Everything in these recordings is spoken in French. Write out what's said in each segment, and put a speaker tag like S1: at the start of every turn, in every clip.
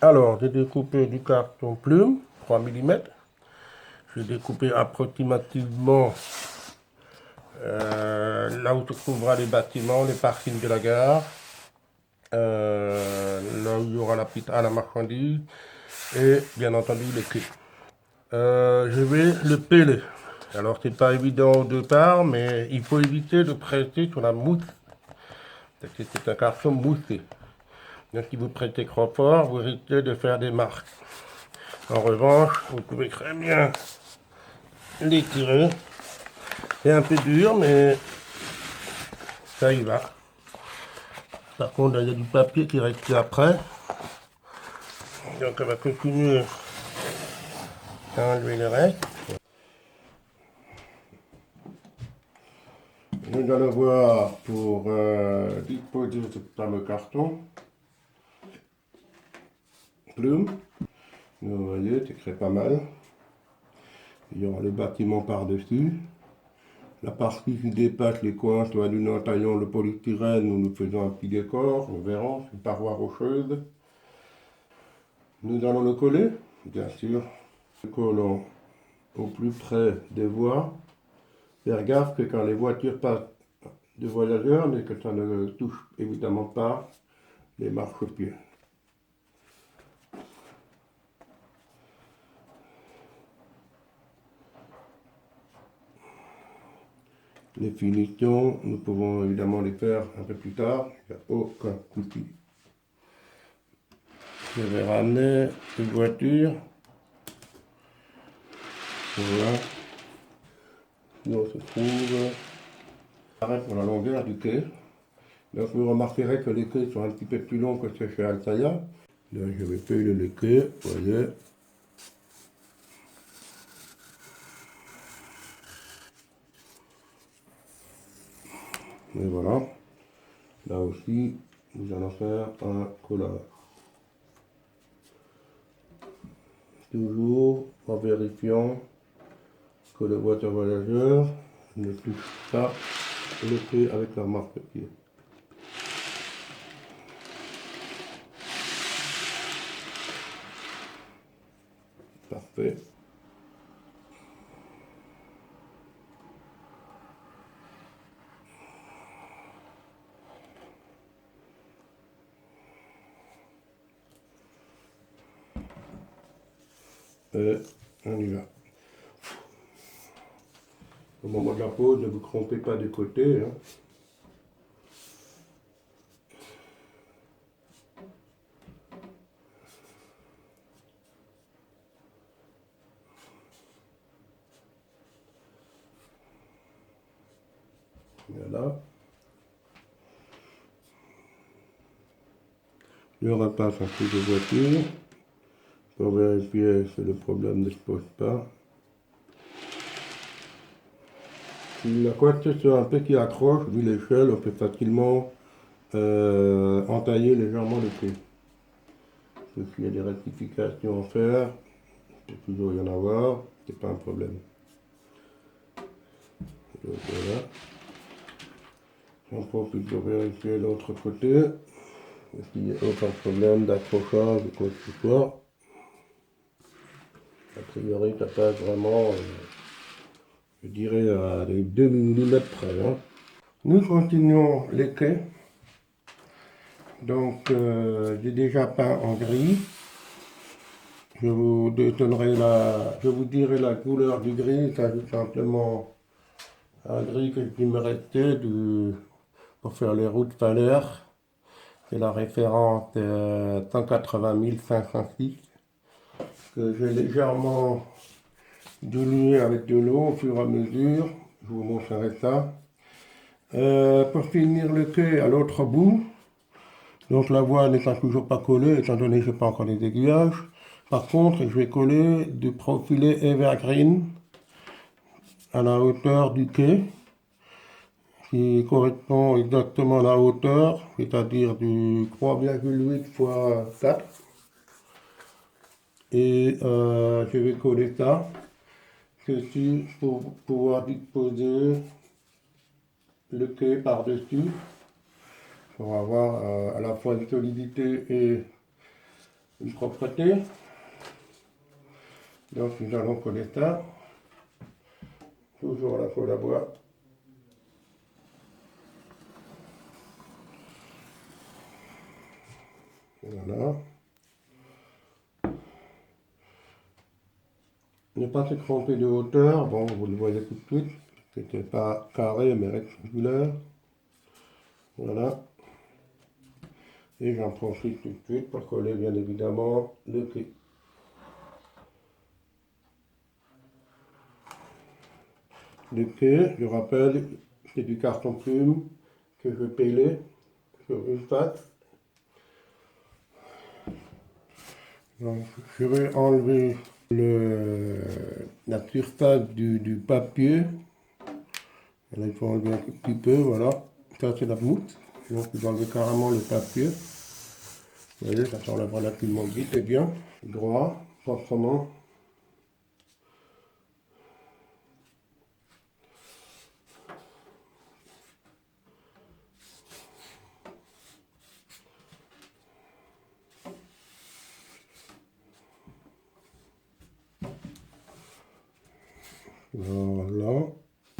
S1: Alors, j'ai découpé du carton plume, 3 mm. J'ai découpé approximativement là où se trouvera les bâtiments, les parkings de la gare, là où il y aura la piste à la marchandise et bien entendu les quais. Je vais le peler. Alors, c'est pas évident au départ, mais il faut éviter de presser sur la mousse, parce que c'est un carton moussé. Donc, si vous pressez trop fort, vous risquez de faire des marques. En revanche, vous pouvez très bien l'étirer. C'est un peu dur, mais ça y va. Par contre, il y a du papier qui reste après. Donc, on va continuer à enlever le reste. Nous allons voir pour disposer de ce fameux carton plume. Vous voyez, c'est très pas mal. Il y aura le bâtiment par-dessus. La partie qui dépasse les coins, soit nous entaillons le polystyrène ou nous faisons un petit décor, nous verrons, une paroi rocheuse. Nous allons le coller, bien sûr. Nous collons au plus près des voies. Faire gaffe que quand les voitures passent de voyageurs, mais que ça ne touche évidemment pas les marchepieds. Les finitions, nous pouvons évidemment les faire un peu plus tard, il n'y a aucun souci. Je vais ramener une voiture. Voilà. Nous on se trouve pour la longueur du quai. Donc vous remarquerez que les quais sont un petit peu plus longs que ceux chez Altaïa. Donc je vais peler les quais, vous voyez. Et voilà. Là aussi, nous allons faire un collage. Toujours en vérifiant que le voiture voyageur ne touche pas le quai avec la marque-pied. Parfait. Et on y va. Au moment de la pause, ne vous trompez pas de côté. Hein. Voilà. Je repasse un peu de voiture pour vérifier si le problème ne se pose pas. Si la coiffure un peu qui accroche, vu l'échelle, on peut facilement entailler légèrement le pied. S'il y a des rectifications à faire, il peut toujours y en avoir, c'est pas un problème. Donc voilà. J'en profite pour vérifier l'autre côté. S'il n'y a aucun problème d'accrochage ou quoi que ce soit. A priori, ça passe vraiment, je dirais, à des 2 mm près. Hein. Nous continuons les quais. Donc, j'ai déjà peint en gris. Je vous dirai la couleur du gris. Il s'agit simplement un gris qui me restait pour faire les routes falaires. C'est la référence 180 506 que j'ai légèrement dilué avec de l'eau au fur et à mesure. Je vous montrerai ça. Pour finir le quai à l'autre bout, donc la voie n'étant toujours pas collée, étant donné que je n'ai pas encore les aiguillages. Par contre, je vais coller du profilé evergreen à la hauteur du quai, qui correspond exactement à la hauteur, c'est-à-dire du 3,8 x 4. Et je vais coller ça, ceci pour pouvoir disposer le quai par-dessus, pour avoir à la fois une solidité et une propreté. Donc nous allons coller ça. Toujours la colle à bois. Voilà. Ne pas se tromper de hauteur. Bon, vous le voyez tout de suite. C'était pas carré mais rectangulaire. Voilà. Et j'en profite tout de suite pour coller bien évidemment le quai. Le quai, je rappelle, c'est du carton plume que je pelais sur une face. Donc, je vais enlever la surface du papier. Là, il faut enlever un petit peu, voilà. Ça, c'est la mousse. Donc, vous enlevez carrément le papier. Vous voyez, ça s'enlève relativement vite et bien. Droit, proprement. Voilà.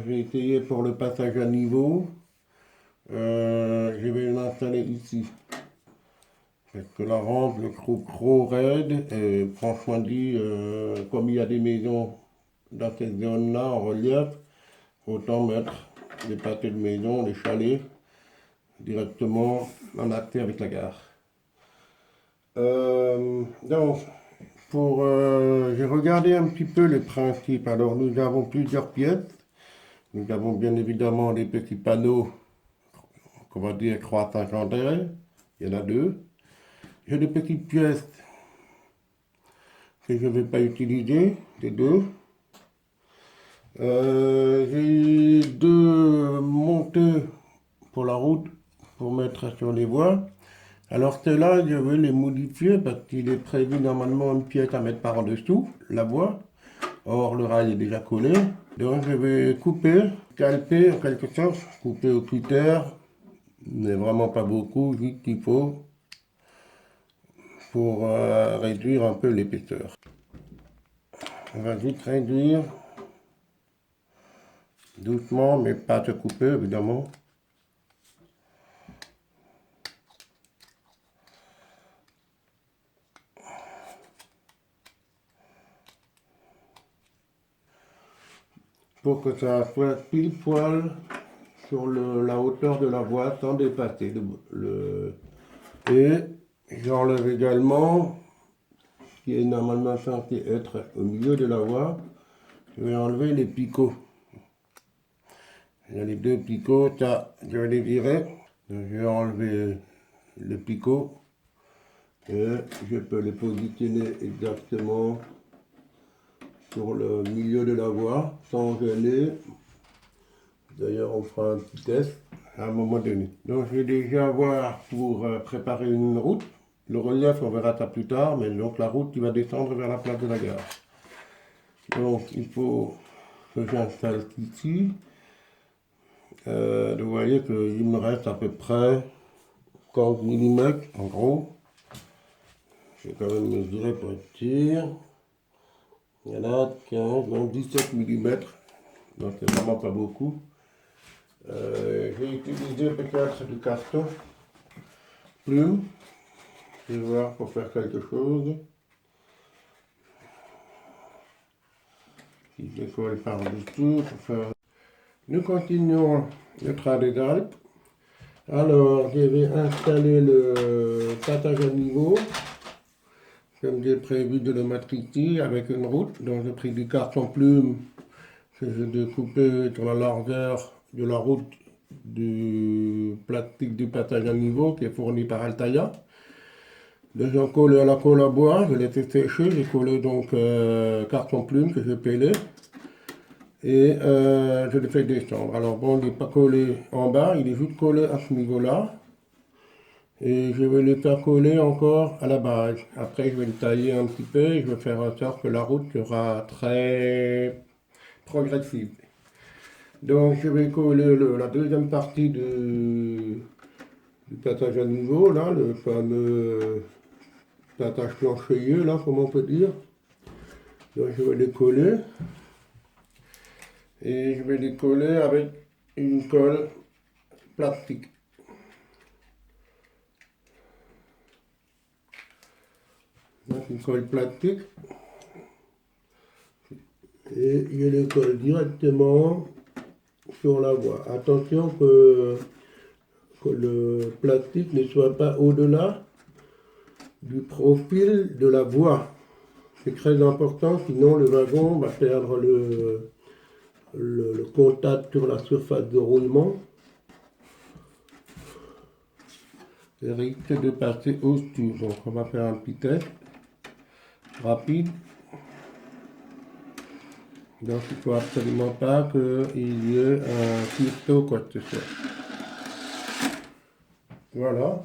S1: J'ai essayé pour le passage à niveau. Je vais l'installer ici. Parce que la rampe, je trouve trop raide. Et franchement dit, comme il y a des maisons dans cette zone-là en relief, autant mettre les pâtés de maison, les chalets, directement en accès avec la gare. Donc, j'ai regardé un petit peu les principes. Alors, nous avons plusieurs pièces. Nous avons bien évidemment des petits panneaux, qu'on va dire croix cinquantaine. Il y en a deux. J'ai des petites pièces que je ne vais pas utiliser, des deux. J'ai deux montées pour la route, pour mettre sur les voies. Alors ceux-là, je vais les modifier parce qu'il est prévu normalement une pièce à mettre par en dessous, la voie. Or, le rail est déjà collé. Donc je vais couper, calper en quelque sorte, couper au cutter, mais vraiment pas beaucoup, juste qu'il faut pour réduire un peu l'épaisseur. On va vite réduire, doucement, mais pas te couper évidemment. Pour que ça soit pile poil sur la hauteur de la voie sans dépasser Et j'enlève également ce qui est normalement censé être au milieu de la voie. Je vais enlever les picots. Il y a les deux picots, ça, je vais les virer. Donc, je vais enlever le picot et je peux les positionner exactement sur le milieu de la voie sans gêner. D'ailleurs, on fera un petit test à un moment donné. Donc, je vais déjà voir pour préparer une route. Le relief, on verra ça plus tard, mais donc la route qui va descendre vers la place de la gare. Donc, il faut que j'installe ici. Vous voyez qu'il me reste à peu près 15 mm en gros. Je vais quand même mesurer pour être sûr. Il y en a 15, donc 17 mm. Donc c'est vraiment pas beaucoup. J'ai utilisé peut-être du carton plume. Je vais voir pour faire quelque chose. Si je colle par-dessous pour faire. Nous continuons le train des Alpes. Alors, je vais installer le passage à niveau, comme j'ai prévu de le mettre ici, avec une route. Donc, j'ai pris du carton plume que j'ai découpé sur la largeur de la route du plastique du passage à niveau qui est fourni par Altaïa. Donc, j'ai collé à la colle à bois, je l'ai fait sécher, j'ai collé donc carton plume que j'ai pelé. Et je le fais descendre. Alors bon, il n'est pas collé en bas, il est juste collé à ce niveau-là. Et je vais le faire coller encore à la base. Après, je vais le tailler un petit peu et je vais faire en sorte que la route sera très progressive. Donc, je vais coller la deuxième partie du passage à niveau, là, le fameux attache plancheux là, comme on peut dire. Donc je vais les coller. Et je vais les coller avec une colle plastique. Donc une colle plastique. Et je les colle directement sur la voie. Attention que le plastique ne soit pas au-delà du profil de la voie. C'est très important, sinon le wagon va perdre le contact sur la surface de roulement. Et risque de passer au-dessus. Donc on va faire un petit test rapide. Donc il ne faut absolument pas qu'il y ait un sursaut quoi que ce soit. Voilà.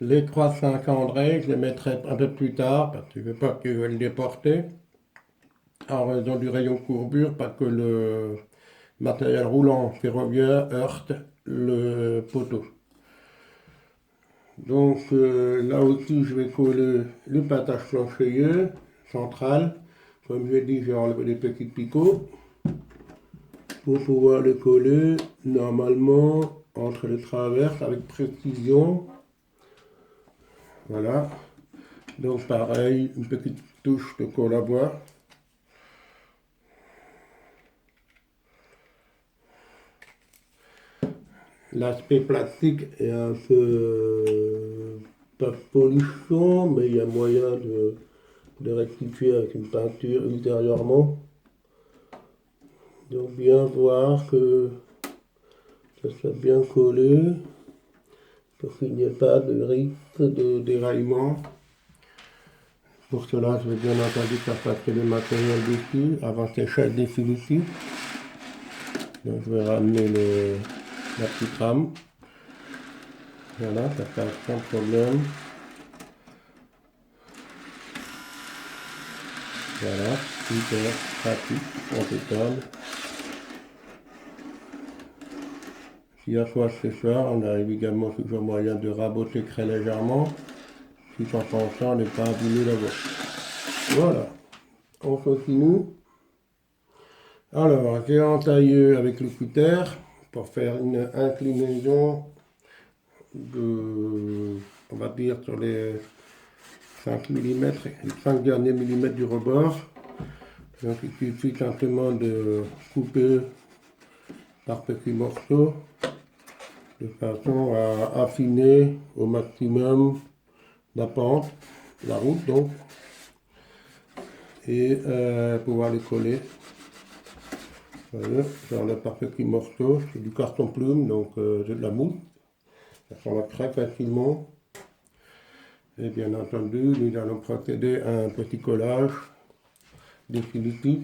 S1: Les 3-5 André, je les mettrai un peu plus tard parce que je ne veux pas qu'ils veulent les porter. En raison du rayon de courbure, pas que le matériel roulant ferroviaire heurte le poteau. Donc là aussi je vais coller le patach plancheux central. Comme je l'ai dit, j'ai enlevé les petits picots pour pouvoir le coller normalement entre les traverses avec précision. Voilà. Donc pareil, une petite touche de colle à bois. L'aspect plastique est un peu pas polluant, mais il y a moyen de rectifier avec une peinture ultérieurement. Donc bien voir que ça soit bien collé pour qu'il n'y ait pas de risque de déraillement. Pour cela, je vais bien entendu faire passer le matériel dessus avant séchage définitif. Donc je vais ramener la petite rame. Voilà, ça passe sans problème. Voilà, hyper pratique, impeccable. S'il y a quoi que ce soit, on a également toujours moyen de raboter très légèrement, tout en pensant ne pas abîmer la voie. Voilà, on continue. Alors, j'ai entaillé avec le cutter pour faire une inclinaison de, on va dire, sur les 5 mm, les 5 derniers millimètres du rebord. Donc il suffit simplement de couper par petits morceaux de façon à affiner au maximum la pente, la route donc, et pouvoir les coller. Voilà, j'enlève par petits morceaux, c'est du carton plume, donc j'ai de la mousse, ça s'enlève très facilement. Et bien entendu, nous allons procéder à un petit collage définitif.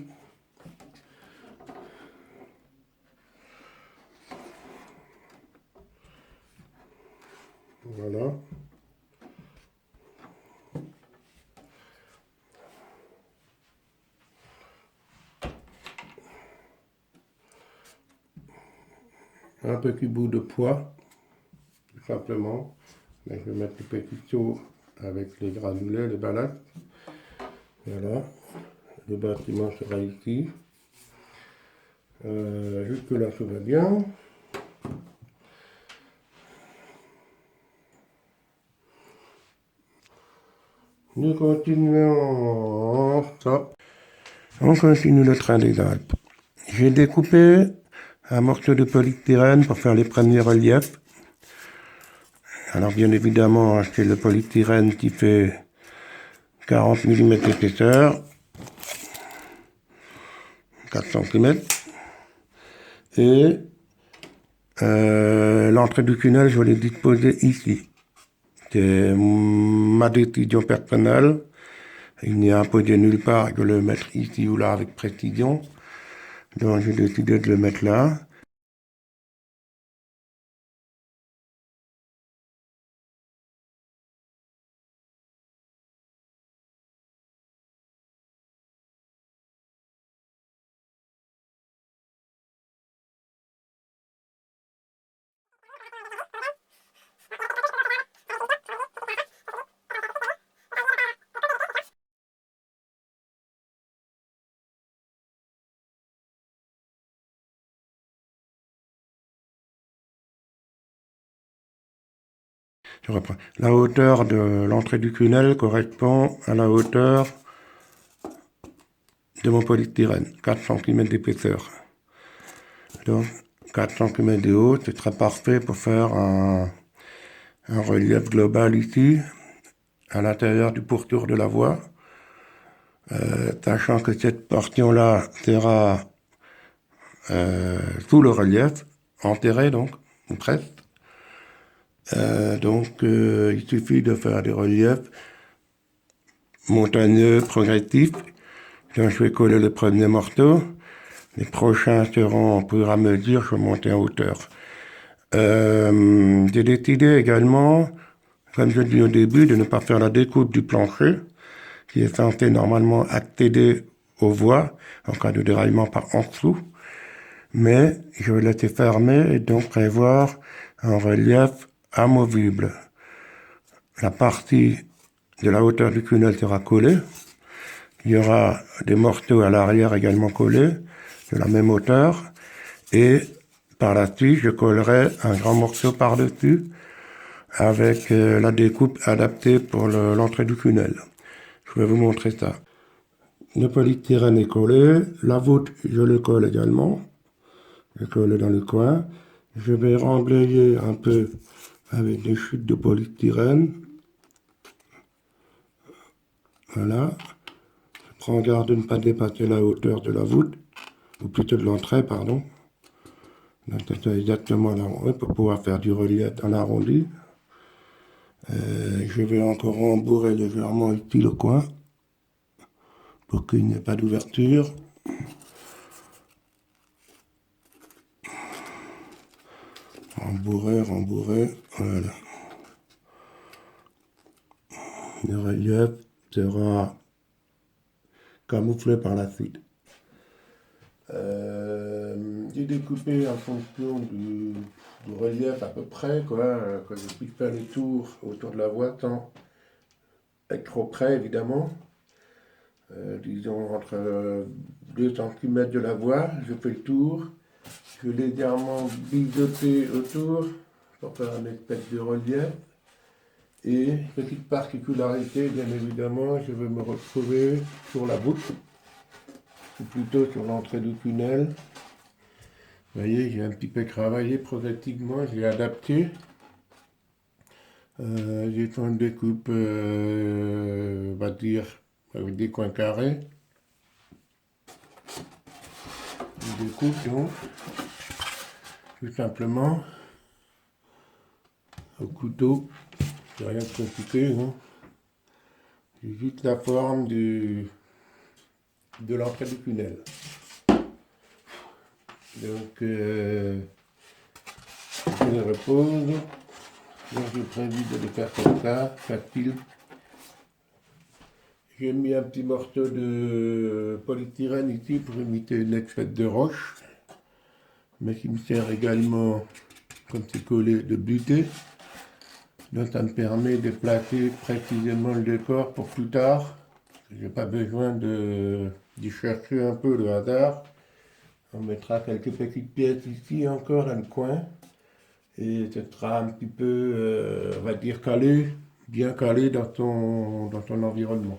S1: Voilà. Un petit bout de poids, tout simplement. Mais je vais mettre le petit seau avec les granulés, les balattes. Voilà. Le bâtiment sera ici. Jusque là, tout va bien. Nous continuons. Ça. On continue le train des Alpes. J'ai découpé un morceau de polystyrène pour faire les premiers reliefs. Alors bien évidemment, c'est le polystyrène qui fait 40 mm d'épaisseur, 4 cm. Et l'entrée du tunnel, je vais les disposer ici. C'est ma décision personnelle. Il n'y a imposé nulle part de le mettre ici ou là avec précision. Donc j'ai décidé de le mettre là. Je reprends. La hauteur de l'entrée du tunnel correspond à la hauteur de mon polystyrène, 4 cm d'épaisseur. Donc, 4 cm de haut, ce sera parfait pour faire un relief global ici, à l'intérieur du pourtour de la voie. Sachant que cette portion-là sera sous le relief, enterrée donc, ou presque. Il suffit de faire des reliefs montagneux, progressifs. Donc, je vais coller le premier morceau. Les prochains seront au fur et à mesure, je vais monter en hauteur. J'ai décidé également, comme je dis au début, de ne pas faire la découpe du plancher, qui est censé normalement accéder aux voies en cas de déraillement par en dessous. Mais je vais laisser fermer et donc prévoir un relief amovible. La partie de la hauteur du tunnel sera collée. Il y aura des morceaux à l'arrière également collés, de la même hauteur. Et par la suite, je collerai un grand morceau par-dessus avec la découpe adaptée pour l'entrée du tunnel. Je vais vous montrer ça. Le polystyrène est collé. La voûte, je le colle également. Je colle dans le coin. Je vais remblayer un peu avec des chutes de polystyrène. Voilà. Je prends garde de ne pas dépasser la hauteur de la voûte, ou plutôt de l'entrée, pardon. Donc c'est exactement là pour pouvoir faire du relief dans l'arrondi. Je vais encore rembourrer légèrement ici le coin pour qu'il n'y ait pas d'ouverture. Rembourrer, voilà. Le relief sera camouflé par la suite. J'ai découpé en fonction du relief à peu près, que je puisse faire les tours autour de la voie sans être trop près évidemment. Disons entre 2 cm de la voie, je fais le tour. Je vais légèrement biseauter autour pour faire une espèce de relief. Et petite particularité, bien évidemment, je vais me retrouver sur la voûte, ou plutôt sur l'entrée du tunnel. Vous voyez, j'ai un petit peu travaillé progressivement, j'ai adapté. J'ai fait une découpe, on va dire, avec des coins carrés. Une découpe donc, tout simplement, au couteau, c'est rien de compliqué. Hein. J'ai juste la forme de l'entrée du tunnel. Donc, je les repose. Donc, j'ai prévu de le faire comme ça, facile. J'ai mis un petit morceau de polystyrène ici pour imiter une espèce de roche, mais qui me sert également, comme c'est collé, de butée. Donc ça me permet de placer précisément le décor pour plus tard. Je n'ai pas besoin d'y chercher un peu le hasard. On mettra quelques petites pièces ici encore dans le coin. Et ce sera un petit peu, on va dire, calé, bien calé dans ton environnement.